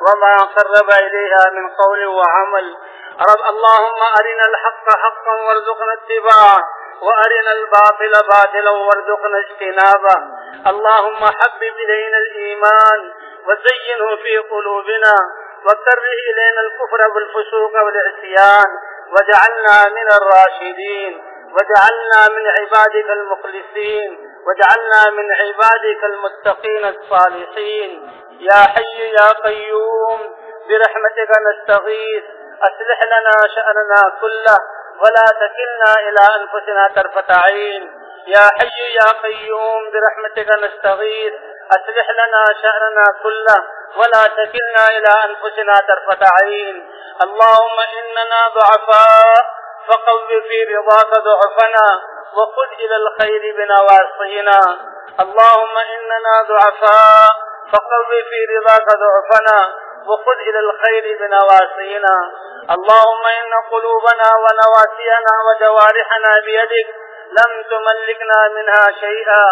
وما قرب إليها من قول وعمل. اللهم أرنا الحق حقا وارزقنا اتباعه، وأرنا الباطل باطلا وارزقنا اجتنابه. اللهم حبب إلينا الإيمان وزينه في قلوبنا، وكره إلينا الكفر والفسوق والعصيان، واجعلنا من الراشدين، واجعلنا من عبادك المخلصين، واجعلنا من عبادك المتقين الصالحين. يا حي يا قيوم برحمتك نستغيث، أصلح لنا شأننا كله ولا تكلنا إلى أنفسنا طرفة عين. يا حي يا قيوم برحمتك نستغيث، أصلح لنا شأننا كله ولا تكلنا إلى أنفسنا طرفة عين. اللهم إننا ضعفاء فقو في رضاك ضعفنا، وخذ إلى الخير بنواصينا. اللهم إننا ضعفاء فقو في رضاك ضعفنا، وخذ إلى الخير بنواصينا. اللهم إن قلوبنا ونواسينا وجوارحنا بيدك، لم تملكنا منها شيئا،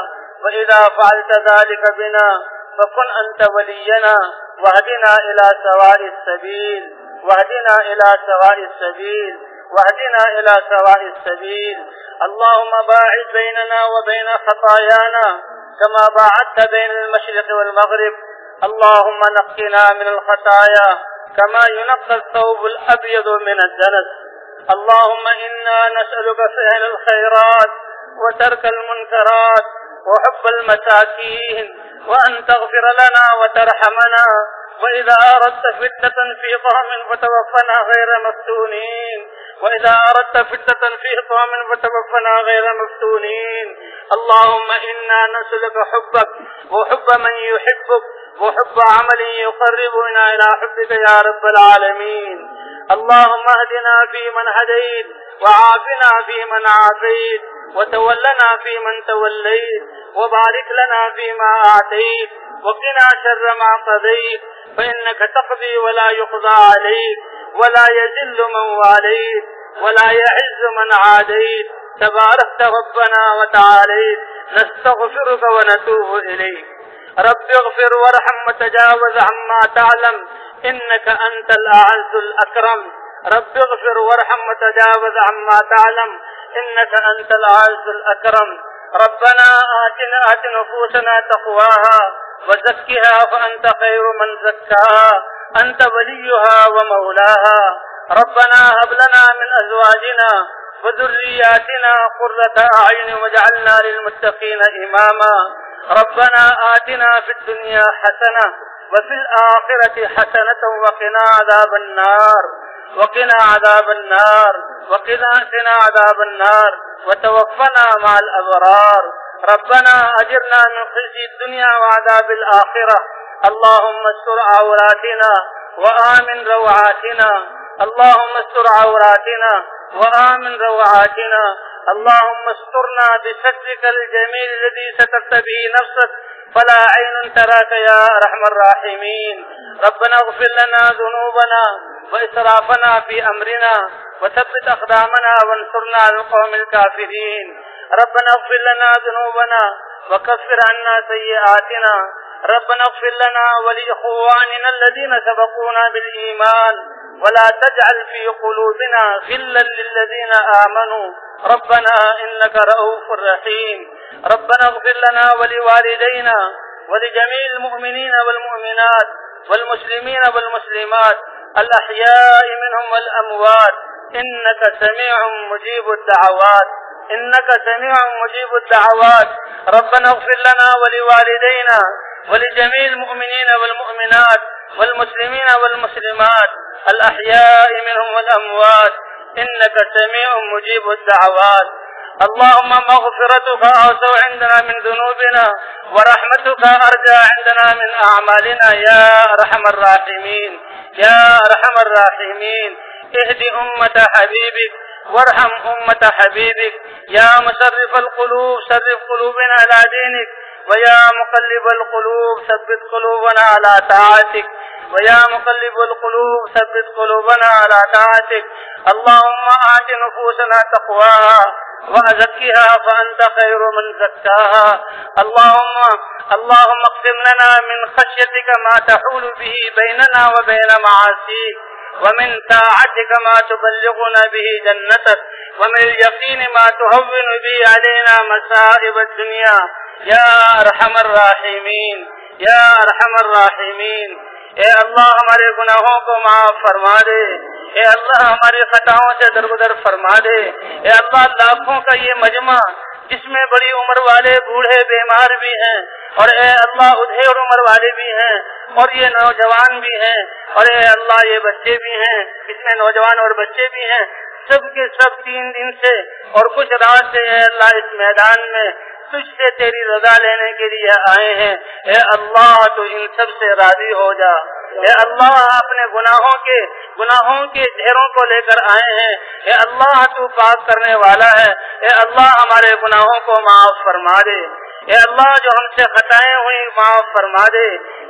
وإذا فعلت ذلك بنا فكن أنت ولينا، واهدنا إلى سواء السبيل، واهدنا إلى سواء السبيل، واهدنا إلى سواء السبيل. اللهم باعد بيننا وبين خطايانا كما باعدت بين المشرق والمغرب. اللهم نقنا من الخطايا كما ينقى الثوب الأبيض من الدنس. اللهم إنا نسألك فعل الخيرات وترك المنكرات وحب المساكين، وأن تغفر لنا وترحمنا، وإذا أردت فتنة في قوم فتوفنا غير مفتونين، وإذا أردت فتنة في قوم فتوفنا غير مفتونين. اللهم إنا نسألك حبك وحب من يحبك وحب عمل يقربنا إلى حبك يا رب العالمين. اللهم اهدنا فيمن هديت، وعافنا فيمن عافيت، وتولنا فيمن توليت، وبارك لنا فيما أعطيت، وقنا شر ما قضيت، فإنك تقضي ولا يقضى عليك، ولا يذل من واليت، ولا يعز من عاديت، تباركت ربنا وتعاليت. نستغفرك ونتوب إليك. رب اغفر وارحم وتجاوز عما تعلم، إنك أنت الأعز الأكرم. رب اغفر وارحم وتجاوز عما تعلم، إنك أنت الأعز الأكرم. ربنا آت نفوسنا تقواها وزكها فأنت خير من زكاها، أنت وليها ومولاها. ربنا هب لنا من أزواجنا وذرياتنا قرة أعين واجعلنا للمتقين إماما. ربنا آتنا في الدنيا حسنة وفي الآخرة حسنة وقنا عذاب النار، وقنا عذاب النار، وقنا عذاب النار، وتوفنا مع الأبرار. ربنا أجرنا من خزي الدنيا وعذاب الآخرة. اللهم استر عوراتنا وآمن روعاتنا، اللهم استر عوراتنا وآمن روعاتنا. اللهم استرنا بسترك الجميل الذي سترت به نفسك فلا عين تراك يا أرحم الراحمين. ربنا اغفر لنا ذنوبنا وإسرافنا في أمرنا، وثبت أقدامنا وانصرنا على القوم الكافرين. ربنا اغفر لنا ذنوبنا وكفر عنا سيئاتنا. ربنا اغفر لنا ولإخواننا الذين سبقونا بالإيمان، ولا تجعل في قلوبنا غلا للذين آمنوا، ربنا إنك رؤوف رحيم. ربنا اغفر لنا ولوالدينا ولجميع المؤمنين والمؤمنات والمسلمين والمسلمات الأحياء منهم والأموات، إنك سميع مجيب الدعوات، إنك سميع مجيب الدعوات. ربنا اغفر لنا ولوالدينا ولجميع المؤمنين والمؤمنات والمسلمين والمسلمات الأحياء منهم والأموات، إنك سميع مجيب الدعوات. اللهم مغفرتك أوسع عندنا من ذنوبنا، ورحمتك أرجى عندنا من أعمالنا يا أرحم الراحمين، يا أرحم الراحمين. اهد أمة حبيبك وارحم أمة حبيبك. يا مصرف القلوب صرف قلوبنا على دينك، ويا مقلب القلوب ثبت قلوبنا على طاعتك، ويا مقلب القلوب ثبت قلوبنا على طاعتك. اللهم آت نفوسنا تقواها وزكها فأنت خير من زكاها. اللهم اقسم لنا من خشيتك ما تحول به بيننا وبين معاصيك، ومن طاعتك ما تبلغنا به جنتك، ومن اليقين ما تهون به علينا مصائب الدنيا یا ارحم الراحمین، یا ارحم الراحمین. اے اللہ ہمارے گناہوں کو معاف فرما دے، اے اللہ ہماری خطاؤں سے درگزر فرما دے. اے اللہ لاکھوں کا یہ مجمع جس میں بڑی عمر والے بوڑھے بیمار بھی ہیں، اور اے اللہ ادھیڑ عمر والے بھی ہیں، اور یہ نوجوان بھی ہیں، اور اے اللہ یہ بچے بھی ہیں، اس میں نوجوان اور بچے بھی ہیں، سب کے سب 3 دن سے اور کچھ رات سے اے اللہ اس میدان میں تجھ سے تیری رضا لینے کے لیے آئے ہیں. اے اللہ تو ان سب سے راضی ہو جا. اے اللہ اپنے گناہوں کے ڈھیروں کو لے کر آئے ہیں. اے اللہ تو پاک کرنے والا ہے. اے اللہ ہمارے گناہوں کو معاف فرما دے. اے اللہ جو ہم سے خطائیں ہوئی معاف فرما دے.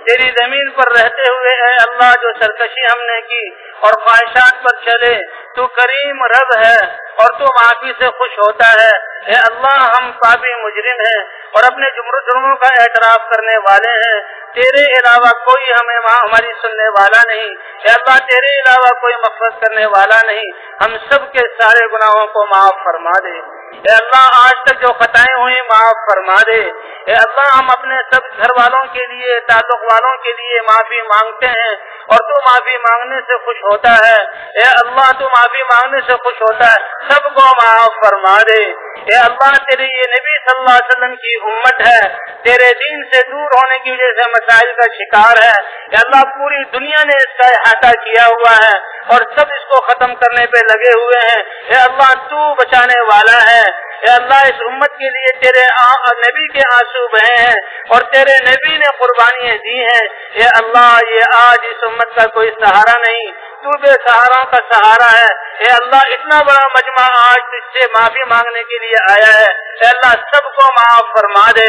تیری زمین پر رہتے ہوئے اے اللہ جو سرکشی ہم نے کی اور خواہشات پر چلے، تو کریم رب ہے اور تو معافی سے خوش ہوتا ہے. اے اللہ ہم پاپی مجرم ہیں اور اپنے جرموں کا اعتراف کرنے والے ہیں. تیرے علاوہ کوئی ہماری سننے والا نہیں. اے اللہ تیرے علاوہ کوئی مغفرت کرنے والا نہیں. ہم سب کے سارے گناہوں کو معاف فرما دے. اے اللہ آج تک جو خطائیں ہوئی معاف فرما دے. اے اللہ ہم اپنے سب گھر والوں کے لیے، تعلق والوں کے لیے معافی مانگتے ہیں اور تو معافی مانگنے سے خوش ہوتا ہے. اے اللہ تو معافی مانگنے سے خوش ہوتا ہے. سب کو معاف فرما دے. اے اللہ تیرے یہ نبی صلی اللہ علیہ وسلم کی امت ہے، تیرے دین سے دور ہونے کی وجہ سے مسائل کا شکار ہے. اے اللہ پوری دنیا نے اس کا احاطہ کیا ہوا ہے اور سب اس کو ختم کرنے پہ لگے ہوئے ہیں. اے اللہ تو بچانے والا ہے. اے اللہ اس امت کے لیے تیرے نبی کے آنسو بہے ہیں اور تیرے نبی نے قربانیاں دی ہیں. اے اللہ یہ آج اس امت کا کوئی سہارا نہیں، تو بے سہاروں کا سہارا ہے. اے اللہ اتنا بڑا مجمع آج تجھ سے معافی مانگنے کے لیے آیا ہے. اے اللہ سب کو معاف فرما دے،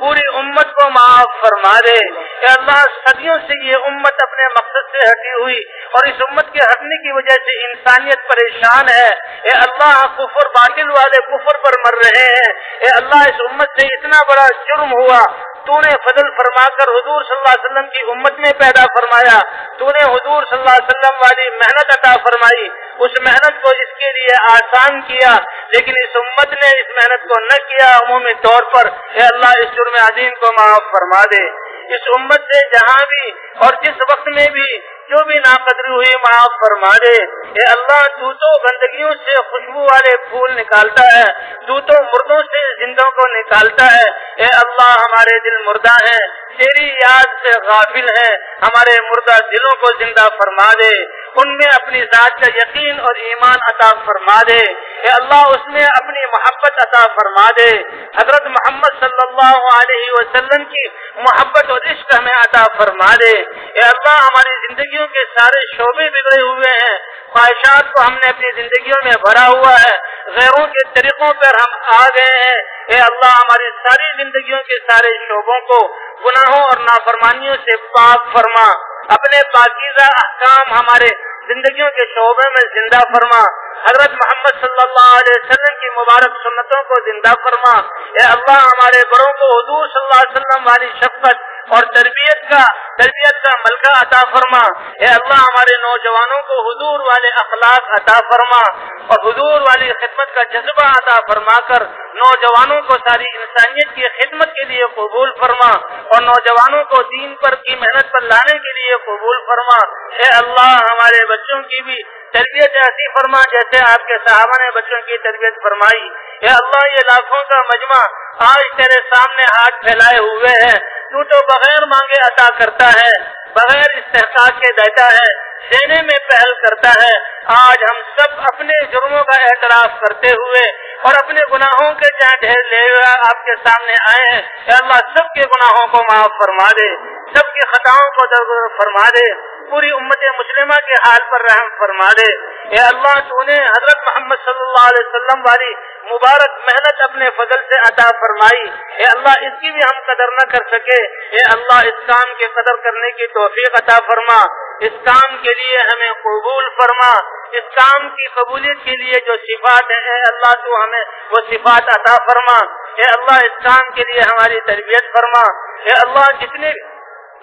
پوری امت کو معاف فرما دے. اے اللہ صدیوں سے یہ امت اپنے مقصد سے ہٹی ہوئی اور اس امت کے ہٹنے کی وجہ سے انسانیت پریشان ہے. اے اللہ کفر باطل والے کفر پر مر رہے ہیں. اے اللہ اس امت سے اتنا بڑا جرم ہوا، تو نے فضل فرما کر حضور صلی اللہ علیہ وسلم کی امت میں پیدا فرمایا. تو نے حضور صلی اللہ علیہ وسلم والی محنت عطا فرمائی، اس محنت کو اس کے لیے آسان کیا، لیکن اس امت نے اس محنت کو نہ کیا عمومی طور پر. اے اللہ اس جرم عظیم کو معاف فرما دے. اس امت سے جہاں بھی اور جس وقت میں بھی جو بھی ناقدری ہوئی معاف فرما دے. اے اللہ تو گندگیوں سے خوشبو والے پھول نکالتا ہے، تو مردوں سے زندوں کو نکالتا ہے. اے اللہ ہمارے دل مردہ ہیں، تیری یاد سے غافل ہیں. ہمارے مردہ دلوں کو زندہ فرما دے، ان میں اپنی ذات کا یقین اور ایمان عطا فرما دے. اے اللہ اس میں اپنی محبت عطا فرما دے. حضرت محمد صلی اللہ علیہ وسلم کی محبت اور عشق ہمیں عطا فرما دے. اے اللہ ہماری زندگیوں کے سارے شعبے بگڑے ہوئے ہیں، خواہشات کو ہم نے اپنی زندگیوں میں بھرا ہوا ہے، غیروں کے طریقوں پر ہم آ گئے ہیں. اے اللہ ہماری ساری زندگیوں کے سارے شعبوں کو گناہوں اور نافرمانیوں سے پاک فرما. اپنے پاکیزہ احکام ہمارے زندگیوں کے شعبے میں زندہ فرما. حضرت محمد صلی اللہ علیہ وسلم کی مبارک سنتوں کو زندہ فرما. اے اللہ ہمارے بڑوں کو حضور صلی اللہ علیہ وسلم والی شفقت اور تربیت کا ملکہ عطا فرما. اے اللہ ہمارے نوجوانوں کو حضور والے اخلاق عطا فرما اور حضور والی خدمت کا جذبہ عطا فرما کر نوجوانوں کو ساری انسانیت کی خدمت کے لیے قبول فرما اور نوجوانوں کو دین پر کی محنت پر لانے کے لیے قبول فرما. اے اللہ ہمارے بچوں کی بھی تربیت ایسی فرما جیسے آپ کے صحابہ نے بچوں کی تربیت فرمائی. اے اللہ یہ لاکھوں کا مجمع آج تیرے سامنے ہاتھ پھیلائے ہوئے ہیں. تو بغیر مانگے عطا کرتا ہے، بغیر استحقاق کے دیتا ہے، دینے میں پہل کرتا ہے. آج ہم سب اپنے جرموں کا اعتراف کرتے ہوئے اور اپنے گناہوں کے جہاں ڈھیر لے آپ کے سامنے آئے ہیں. اے اللہ سب کے گناہوں کو معاف فرما دے، سب کی خطاؤں کو درگزر فرما دے. پوری امت مسلمہ کے حال پر رحم فرما دے۔ اے اللہ تو نے حضرت محمد صلی اللہ علیہ وسلم والی مبارک محنت اپنے فضل سے عطا فرمائی، اے اللہ اس کی بھی ہم قدر نہ کر سکے، اے اللہ اس کام کے قدر کرنے کی توفیق عطا فرما، اس کام کے لیے ہمیں قبول فرما، اس کام کی قبولیت کے لیے جو صفات ہیں اے اللہ تو ہمیں وہ صفات عطا فرما، اے اللہ اس کام کے لیے ہماری تربیت فرما، اے اللہ جتنے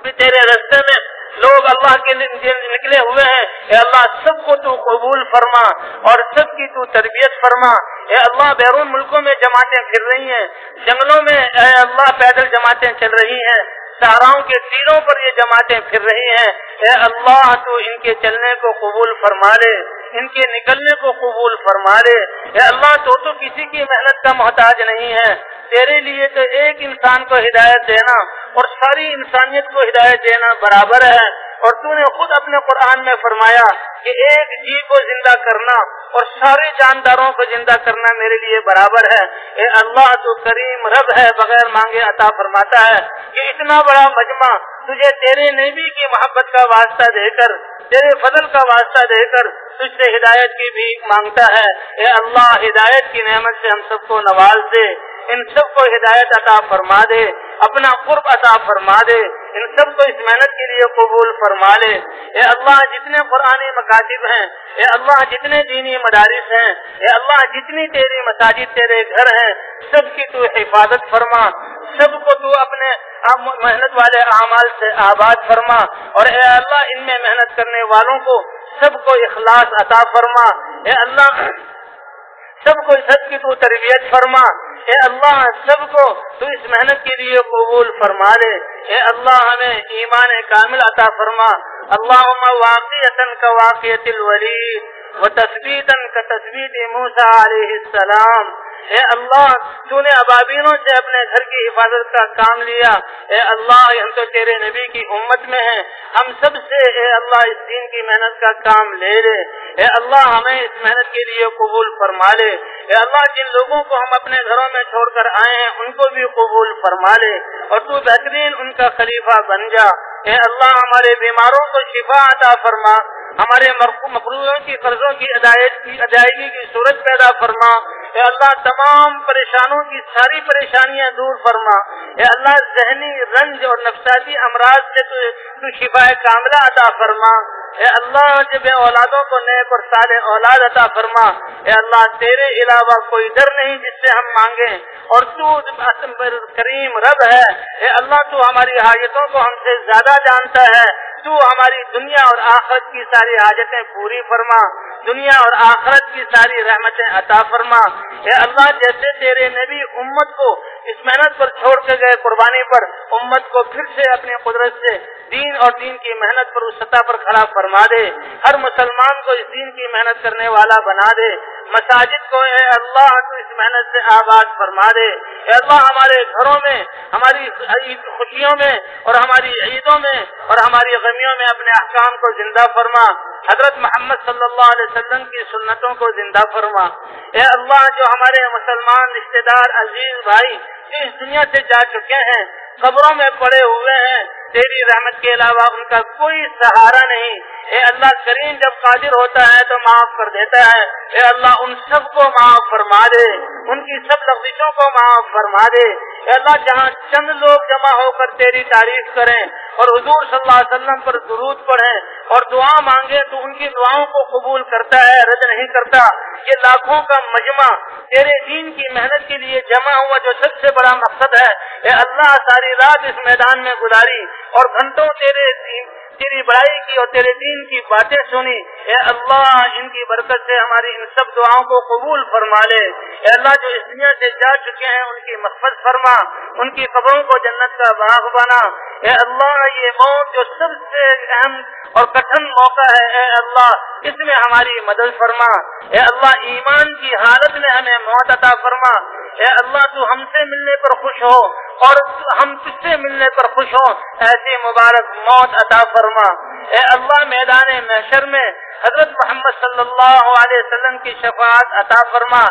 بھی تیرے راستے میں لوگ اللہ کے نکلے ہوئے ہیں اے اللہ سب کو تو قبول فرما اور سب کی تو تربیت فرما، اے اللہ بیرون ملکوں میں جماعتیں پھر رہی ہیں، جنگلوں میں اے اللہ پیدل جماعتیں چل رہی ہیں، صحراؤں کے ٹیلوں پر یہ جماعتیں پھر رہی ہیں، اے اللہ تو ان کے چلنے کو قبول فرما لے، ان کے نکلنے کو قبول فرما لے، اے اللہ تو کسی کی محنت کا محتاج نہیں ہے، تیرے لیے تو ایک انسان کو ہدایت دینا اور ساری انسانیت کو ہدایت دینا برابر ہے، اور تو نے خود اپنے قرآن میں فرمایا کہ ایک جی کو زندہ کرنا اور سارے جانداروں کو زندہ کرنا میرے لیے برابر ہے، اے اللہ تو کریم رب ہے، بغیر مانگے عطا فرماتا ہے، کہ اتنا بڑا مجمع تجھے تیرے نبی کی محبت کا واسطہ دے کر، تیرے فضل کا واسطہ دے کر تجھ سے ہدایت کی بھیک مانگتا ہے، اے اللہ ہدایت کی نعمت سے ہم سب کو نواز دے، ان سب کو ہدایت عطا فرما دے، اپنا قرب عطا فرما دے، ان سب کو اس محنت کے لیے قبول فرما لے، اے اللہ جتنے قرآنی مکاتب ہیں، اے اللہ جتنے دینی مدارس ہیں، اے اللہ جتنی تیری مساجد تیرے گھر ہیں، سب کی تو حفاظت فرما، سب کو تو اپنے محنت والے اعمال سے آباد فرما، اور اے اللہ ان میں محنت کرنے والوں کو سب کو اخلاص عطا فرما، اے اللہ سب کو سب کی تو تربیت فرما، اے اللہ سب کو تو اس محنت کے لیے قبول فرما لے، اے اللہ ہمیں ایمان کامل عطا فرما، اللہم واقعتاً کواقعت الولید وتثبیتاً کتثبیت موسیٰ علیہ السلام، اے اللہ تو نے ابابیلوں سے اپنے گھر کی حفاظت کا کام لیا، اے اللہ ہم تو تیرے نبی کی امت میں ہیں، ہم سب سے اے اللہ اس دین کی محنت کا کام لے لے، اے اللہ ہمیں اس محنت کے لیے قبول فرما لے، اے اللہ جن لوگوں کو ہم اپنے گھروں میں چھوڑ کر آئے ہیں ان کو بھی قبول فرما لے، اور تو بہترین ان کا خلیفہ بن جا، اے اللہ ہمارے بیماروں کو شفا عطا فرما، ہمارے مقروضوں کی قرضوں کی ادائیگی کی صورت پیدا فرما، اے اللہ تمام پریشانوں کی ساری پریشانیاں دور فرما، اے اللہ ذہنی رنج اور نفسیاتی امراض سے تو شفا کاملہ عطا فرما، اے اللہ جب اولادوں کو نیک اور صالح اولاد عطا فرما، اے اللہ تیرے علاوہ کوئی در نہیں جس سے ہم مانگیں، اور تو کریم رب ہے، اے اللہ تو ہماری حاجتوں کو ہم سے زیادہ جانتا ہے، تو ہماری دنیا اور آخرت کی ساری حاجتیں پوری فرما، دنیا اور آخرت کی ساری رحمتیں عطا فرما، اے اللہ جیسے تیرے نبی امت کو اس محنت پر چھوڑ کے گئے قربانی پر، امت کو پھر سے اپنی قدرت سے دین اور دین کی محنت پر اس سطح پر کھڑا فرما دے، ہر مسلمان کو اس دین کی محنت کرنے والا بنا دے، مساجد کو اے اللہ تو اس محنت سے آباد فرما دے، اے اللہ ہمارے گھروں میں، ہماری خوشیوں میں اور ہماری عیدوں میں اور ہماری غمیوں میں اپنے احکام کو زندہ فرما، حضرت محمد صلی اللہ علیہ وسلم کی سنتوں کو زندہ فرما، اے اللہ جو ہمارے مسلمان رشتہ دار عزیز بھائی اس دنیا سے جا چکے ہیں، قبروں میں پڑے ہوئے ہیں، تیری رحمت کے علاوہ ان کا کوئی سہارا نہیں، اے اللہ کریم جب قادر ہوتا ہے تو معاف کر دیتا ہے، اے اللہ ان سب کو معاف فرما دے، ان کی سب لغزشوں کو معاف فرما دے، اے اللہ جہاں چند لوگ جمع ہو کر تیری تعریف کریں اور حضور صلی اللہ علیہ وسلم پر درود پڑھیں اور دعا مانگے تو ان کی دعاؤں کو قبول کرتا ہے، رد نہیں کرتا، یہ لاکھوں کا مجمع تیرے دین کی محنت کے لیے جمع ہوا جو سب سے بڑا مقصد ہے، اے اللہ ساری رات اس میدان میں گزاری اور گھنٹوں تیری بڑائی کی اور تیرے دین کی باتیں سنی، اے اللہ ان کی برکت سے ہماری ان سب دعاؤں کو قبول فرما لے، اے اللہ جو اس دنیا سے جا چکے ہیں ان کی مغفرت فرما، ان کی قبروں کو جنت کا باغ بنا، اے اللہ یہ موت جو سب سے اہم اور کٹھن موقع ہے، اے اللہ اس میں ہماری مدد فرما، اے اللہ ایمان کی حالت میں ہمیں موت عطا فرما، اے اللہ تو ہم سے ملنے پر خوش ہو اور ہم تجھ سے ملنے پر خوش ہوں، ایسی مبارک موت عطا فرما، اے اللہ میدان محشر میں حضرت محمد صلی اللہ علیہ وسلم کی شفاعت عطا فرما،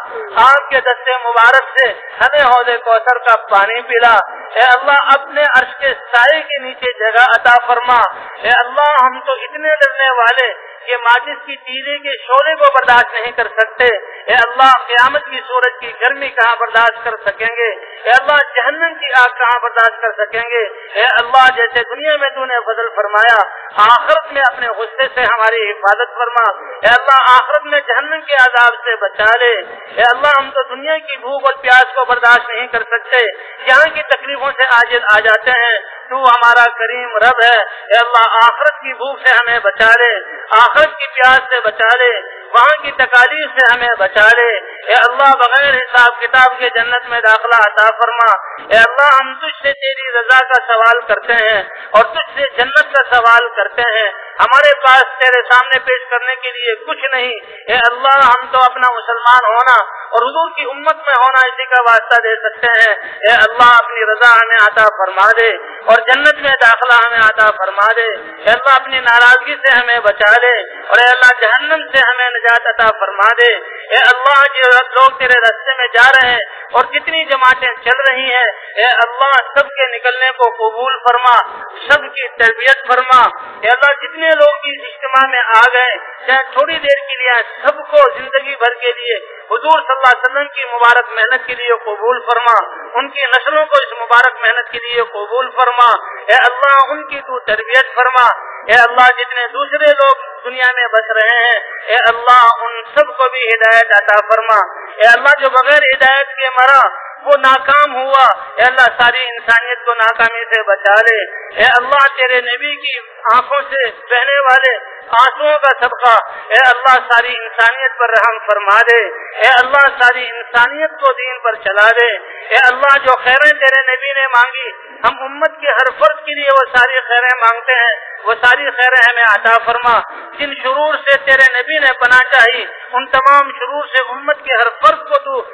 آپ کے دست مبارک سے ہمیں حوض کوثر کا پانی پلا۔ اے اللہ اپنے عرش کے سائے کے نیچے جگہ عطا فرما۔ اے اللہ ہم تو اتنے ڈرنے والے کہ ماچس کی تیلی کے شعلے کو برداشت نہیں کر سکتے، اے اللہ قیامت کی سورج کی گرمی کہاں برداشت کر سکیں گے، اے اللہ جہنم کی آگ کہاں برداشت کر سکیں گے۔ اے اللہ جیسے دنیا میں تو نے فضل فرمایا، آخرت میں اپنے غصے سے ہماری حفاظت فرما۔ اے اللہ آخرت میں جہنم کے عذاب سے بچا لے۔ اے اللہ ہم تو دنیا کی بھوک اور پیاس کو برداشت نہیں کر سکتے، یہاں کی تکلیفوں سے عاجز آ جاتے ہیں، تو ہمارا کریم رب ہے۔ اے اللہ آخرت کی بھوک سے ہمیں بچا لے، آخرت کی پیاس سے بچا لے، وہاں کی تکالیف سے ہمیں بچا لے۔ اے اللہ بغیر حساب کتاب کے جنت میں داخلہ عطا فرما۔ اے اللہ ہم تجھ سے تیری رضا کا سوال کرتے ہیں اور تجھ سے جنت کا سوال کرتے ہیں، ہمارے پاس تیرے سامنے پیش کرنے کے لیے کچھ نہیں۔ اے اللہ ہم تو اپنا مسلمان ہونا اور حضور کی امت میں ہونا اسی کا واسطہ دے سکتے ہیں۔ اے اللہ اپنی رضا ہمیں عطا فرما دے اور جنت میں داخلہ ہمیں عطا فرما دے۔ اے اللہ اپنی ناراضگی سے ہمیں بچا لے اور اے اللہ جہنم سے ہمیں نجات عطا فرما دے۔ اے اللہ جو لوگ تیرے راستے میں جا رہے ہیں اور جتنی جماعتیں چل رہی ہیں، اے اللہ سب کے نکلنے کو قبول فرما، سب کی تربیت فرما۔ اے اللہ جتنے لوگ اس اجتماع میں آ گئے چاہے تھوڑی دیر کے لیے، سب کو زندگی بھر کے لیے حضور صلی اللہ علیہ وسلم کی مبارک محنت کے لیے قبول فرما، ان کی نسلوں کو اس مبارک محنت کے لیے قبول فرما۔ اے اللہ ان کی تو تربیت فرما۔ اے اللہ جتنے دوسرے لوگ دنیا میں بس رہے ہیں، اے اللہ ان سب کو بھی ہدایت عطا فرما۔ اے اللہ جو بغیر ہدایت کے مرا وہ ناکام ہوا، اے اللہ ساری انسانیت کو ناکامی سے بچا لے۔ اے اللہ تیرے نبی کی آنکھوں سے بہنے والے آنسوؤں کا صدقہ اے اللہ ساری انسانیت پر رحم فرما دے۔ اے اللہ ساری انسانیت کو دین پر چلا دے۔ اے اللہ جو خیریں تیرے نبی نے مانگی، ہم امت کے ہر فرد کے لیے وہ ساری خیریں مانگتے ہیں، وہ ساری خیریں ہمیں عطا فرما۔ جن شرور سے تیرے نبی نے پناہ چاہی، ان تمام شرور سے امت کے ہر فرد کو تو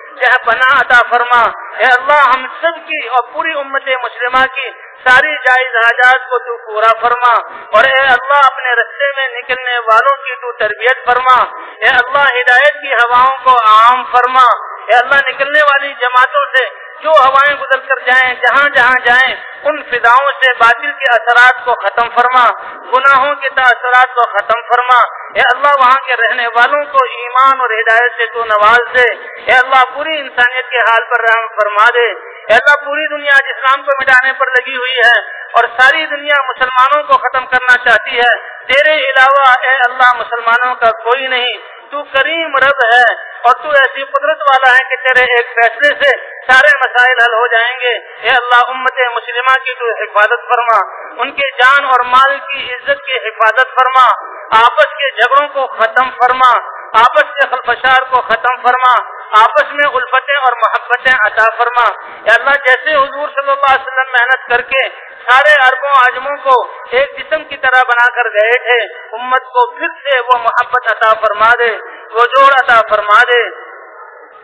پناہ عطا فرما۔ اے اللہ ہم سب کی اور پوری امت مسلمہ کی ساری جائز حاجات کو تو پورا فرما، اور اے اللہ اپنے رستے میں نکلنے والوں کی تو تربیت فرما۔ اے اللہ ہدایت کی ہواؤں کو عام فرما۔ اے اللہ نکلنے والی جماعتوں سے جو ہوائیں گزر کر جائیں، جہاں جہاں جائیں، ان فضاؤں سے باطل کے اثرات کو ختم فرما، گناہوں کے تاثرات کو ختم فرما۔ اے اللہ وہاں کے رہنے والوں کو ایمان اور ہدایت سے تو نواز دے۔ اے اللہ پوری انسانیت کے حال پر رحم فرما دے۔ اے اللہ پوری دنیا آج اسلام کو مٹانے پر لگی ہوئی ہے اور ساری دنیا مسلمانوں کو ختم کرنا چاہتی ہے، تیرے علاوہ اے اللہ مسلمانوں کا کوئی نہیں۔ تو کریم رب ہے اور تو ایسی قدرت والا ہے کہ تیرے ایک فیصلے سے سارے مسائل حل ہو جائیں گے۔ اے اللہ امت مسلمہ کی تو حفاظت فرما، ان کے جان اور مال کی عزت کی حفاظت فرما، آپس کے جھگڑوں کو ختم فرما، آپس کے خلفشار کو ختم فرما، آپس میں الفتیں اور محبتیں عطا فرما۔ اے اللہ جیسے حضور صلی اللہ علیہ وسلم محنت کر کے سارے عربوں عجموں کو ایک جسم کی طرح بنا کر گئے تھے، امت کو پھر سے وہ محبت عطا فرما دے، وہ جوڑ عطا فرما دے۔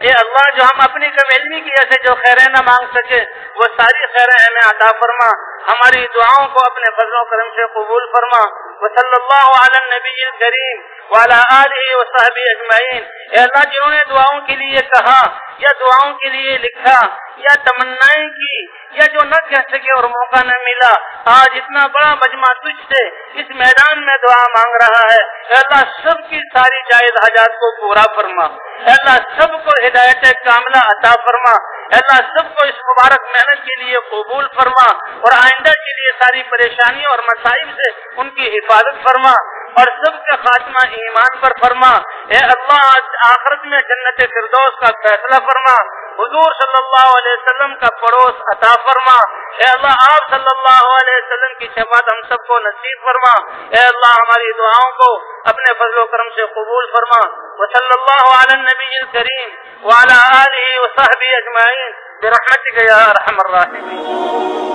اے اللہ جو ہم اپنی کم علمی کی وجہ سے جو خیریں نہ مانگ سکے، وہ ساری خیریں ہمیں عطا فرما، ہماری دعاؤں کو اپنے فضل و کرم سے قبول فرما۔ وصلی اللہ علی النبی الکریم وعلی آلہ وصحبہ اجمعین۔ اے اللہ جنہوں نے دعاؤں کے لیے کہا یا دعاؤں کے لیے لکھا یا تمنائیں کی یا جو نہ کہہ سکے اور موقع نہ ملا، آج اتنا بڑا مجمع تجھ سے اس میدان میں دعا مانگ رہا ہے۔ اے اللہ سب کی ساری جائز حاجات کو پورا فرما۔ اے اللہ سب کو ہدایت کاملہ عطا فرما۔ اے اللہ سب کو اس مبارک محنت کے لیے قبول فرما اور آئندہ کے لیے ساری پریشانیوں اور مصائب سے ان کی حفاظت فرما اور سب کا خاتمہ ایمان پر فرما۔ اے اللہ آخرت میں جنت فردوس کا فیصلہ فرما، حضور صلی اللہ علیہ وسلم کا پڑوس عطا فرما۔ اے اللہ آپ صلی اللہ علیہ وسلم کی شفاعت ہم سب کو نصیب فرما۔ اے اللہ ہماری دعاؤں کو اپنے فضل و کرم سے قبول فرما۔ وصلی اللہ علی النبی الکریم وعلی آلہ وصحبہ اجمعین برحمتک یا ارحم الراحمین۔